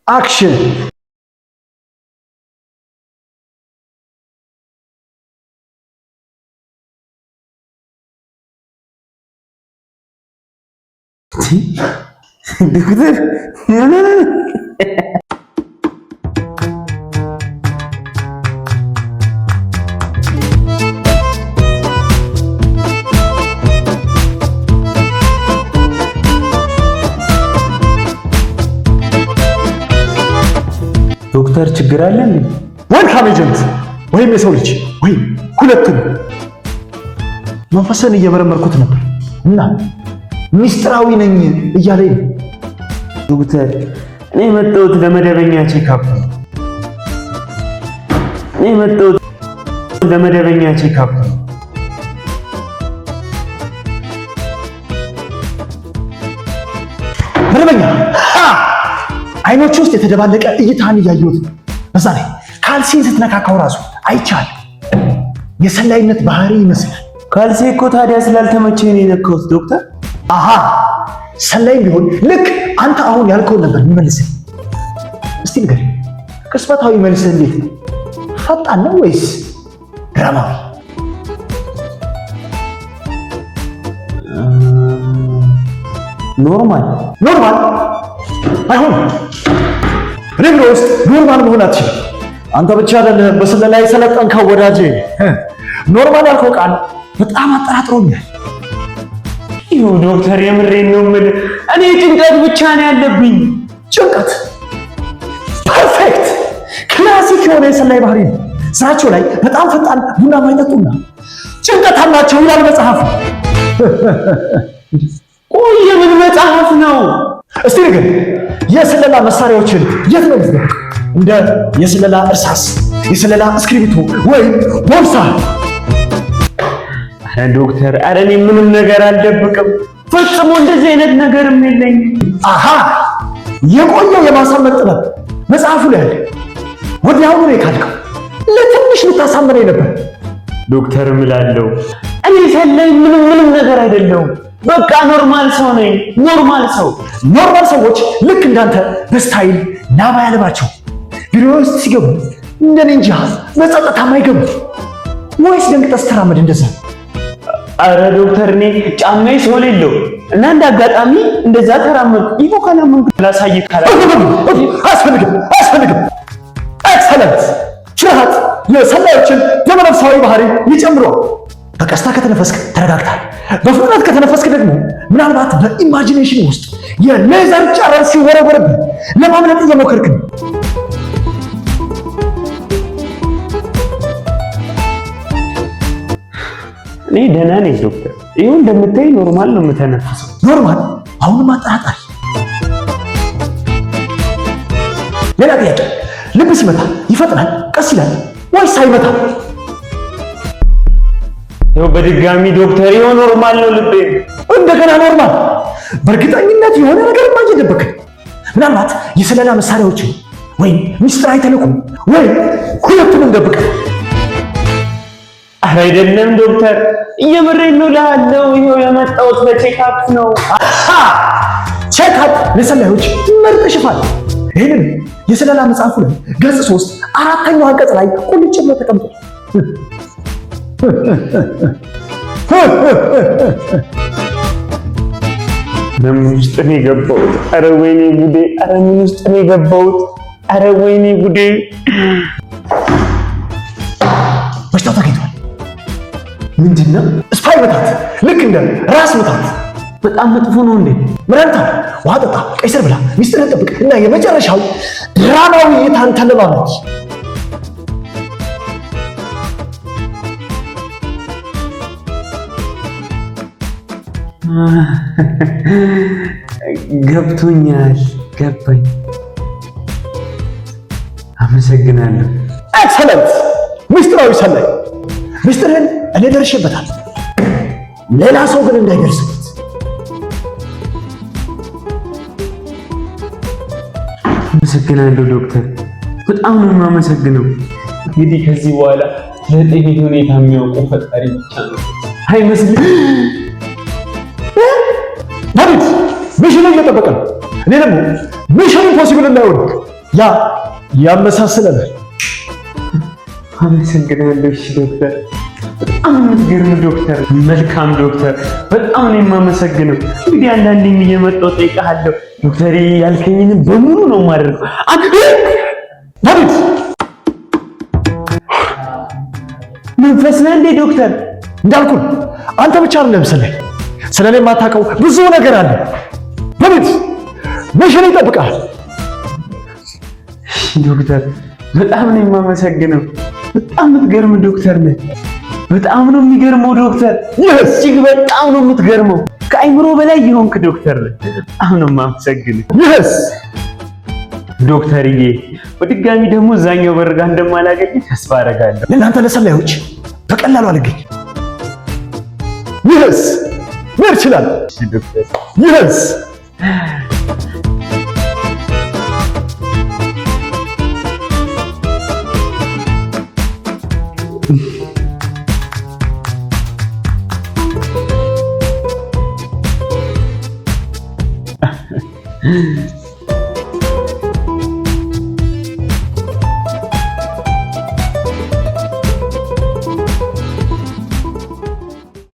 አክሽን። ዶክተር ዶክተር ችግር አለ እንዴ? ወልካም ኤጀንት ወይም የሰው ልጅ ወይም ሁለቱም መንፈስን እየመረመርኩት ነበር እና ሚስጥራዊ ነኝ እያለኝ ነው። ዶክተር እኔ መጣሁት ለመደበኛ ቼክአፕ ነው። መደበኛ አይኖች ውስጥ የተደባለቀ እይታን እያየሁት ነው። በዛ ላይ ካልሲን ስትነካካው ራሱ አይቻል የሰላይነት ባህሪ ይመስላል። ካልሲ እኮ ታዲያ ስላልተመቸኝ ነው የነካሁት ዶክተር። አሃ ሰላይም ቢሆን ልክ አንተ አሁን ያልከውን ነበር የሚመልስህ። እስቲ ንገረኝ፣ ቅጽበታዊ መልስህ እንዴት ነው? ፈጣን ነው ወይስ ድራማዊ? ኖርማል አይሆንም። እኔ ብሎ ውስጥ ኖርማል መሆን አትችልም። አንተ ብቻ አይደለህም በስለላ የሰለጠንከው ወዳጄ። ኖርማል ያልከው ቃል በጣም አጠራጥሮኛል። ይኸው ዶክተር የምሬን ነው የምልህ፣ እኔ ጭንቀት ብቻ ነው ያለብኝ። ጭንቀት ፐርፌክት ክላሲክ የሆነ የሰላይ ባህሪ ነው። ስራቸው ላይ በጣም ፈጣን፣ ቡና ማይጠጡና ጭንቀት አላቸው ይላል መጽሐፍ። ቆይ የምን መጽሐፍ ነው? እስቲ ንገር፣ የስለላ መሳሪያዎችን የት ነው የምትደብቅ? እንደ የስለላ እርሳስ፣ የስለላ እስክሪብቶ ወይም ቦርሳ? አረ ዶክተር፣ አረ እኔ ምንም ነገር አልደብቅም። ፈጽሞ እንደዚህ አይነት ነገርም የለኝም። አሃ የቆየው የማሳመን ጥበብ መጽሐፉ ላይ አለ። ወዲያውኑ ነው የካድከው። ለትንሽ ልታሳምነኝ ነበር። ዶክተር እምላለሁ እኔ ሰላይ ምንም ነገር አይደለሁም። በቃ ኖርማል ሰው ነኝ። ኖርማል ሰዎች ልክ እንዳንተ በስታይል ላባ ያለባቸው ቢሮ ውስጥ ሲገቡ እንደ ኒንጃ በጸጥታ ማይገቡ ወይስ ደንግጠህ ስትራመድ እንደዛ? አረ ዶክተር እኔ ጫማዬ ሶል የለው እና እንደ አጋጣሚ እንደዛ ተራመድኩ። ይፎ ካላመንኩ ላሳይህ አያስፈልግም። ኤክሰለንት ችራት የሰላዮችን ደመነፍሳዊ ባህሪ ይጨምረዋል። በቀስታ ከተነፈስክ ተረጋግታል። በፍጥነት ከተነፈስክ ደግሞ ምናልባት በኢማጂኔሽን ውስጥ የሌዘር ጨረር ሲወረወርብህ ለማምለጥ እየሞከርክ ነው። እኔ ደህና ነኝ ዶክተር። ይኸው እንደምታይ ኖርማል ነው የምተነፍሰው። ኖርማል? አሁንም አጠራጣሪ። ሌላ ጥያቄ፣ ልብ ሲመታ ይፈጥናል፣ ቀስ ይላል ወይስ አይመታም? ይኸው በድጋሚ ዶክተር፣ ይኸው ኖርማል ነው ልቤ። እንደገና ኖርማል? በእርግጠኝነት የሆነ ነገር እየደበክ ምናልባት የስለላ መሳሪያዎችን ወይም ሚስጥራዊ ተልዕኮ ወይም ሁለቱንም ደብቅ። ኧረ አይደለም ዶክተር፣ እየምሬን ነው እልሃለሁ። ይኸው የመጣሁት ለቼክአፕ ነው። ቼክአፕ ለሰላዮች ምርጥ ሽፋን። ይህንን የስለላ መጽሐፉ ላይ ገጽ 3 4ኛው አንቀጽ ላይ ቁልጭ ብሎ ተቀምጧል። ምን ውስጥ ነው የገባሁት? ኧረ ወይኔ ጉዴ! ኧረ ምን ውስጥ ነው የገባሁት? ኧረ ወይኔ ጉዴ! በሽታው ተገኝቷል። ምንድን ነው? ስፓይ ምታት፣ ልክ እንደ ራስ ምታት። በጣም መጥፎ ነው እንዴ? ምረንታ፣ ውሃ ጠጣ፣ ቀይ ስር ብላ፣ ሚስጥርን ጠብቅ እና የመጨረሻው ድራማዊ እይታን ተለማመድ። ገብቶኛል፣ ገባኝ። አመሰግናለሁ። ኤክሰለንት! ሚስጥራዊ ሰላይ፣ ሚስጥርህን እኔ ደርሼበታል። ሌላ ሰው ግን እንዳይደርስበት። አመሰግናለሁ ዶክተር፣ በጣም ነው የማመሰግነው። እንግዲህ ከዚህ በኋላ ለጤኔ ሁኔታ የሚያውቀው ፈጣሪ ብቻ ነው አይመስልም? ዳዊት ሚሽን እየጠበቀ ነው። እኔ ደግሞ ሚሽን ኢምፖሲብል እንዳይሆን ያ ያመሳስለናል። አመሰግናለሁ። እሺ ዶክተር፣ በጣም የምትገርም ዶክተር፣ መልካም ዶክተር፣ በጣም ነው የማመሰግነው። እንግዲህ አንዳንዴም እየመጣሁ እጠይቅሃለሁ። ዶክተር ያልከኝን በሙሉ ነው የማደርገው። ዳዊት መንፈስ ነህ እንዴ ዶክተር? እንዳልኩህ አንተ ብቻ አይደለም ስለኔ የማታውቀው ብዙ ነገር አለ። ዳዊት መሽን ይጠብቃል። ዶክተር በጣም ነው የማመሰግነው። በጣም የምትገርም ዶክተር ነህ። በጣም ነው የሚገርመው ዶክተር። እጅግ በጣም ነው የምትገርመው። ከአይምሮ በላይ የሆንክ ዶክተር ነህ። በጣም ነው የማመሰግነው ዶክተርዬ። በድጋሚ ደግሞ እዛኛው በር ጋር እንደማላገኝ ተስፋ አደርጋለሁ። ለእናንተ ለሰላዮች በቀላሉ አልገኝ። ምን ይችላል ዶክተር?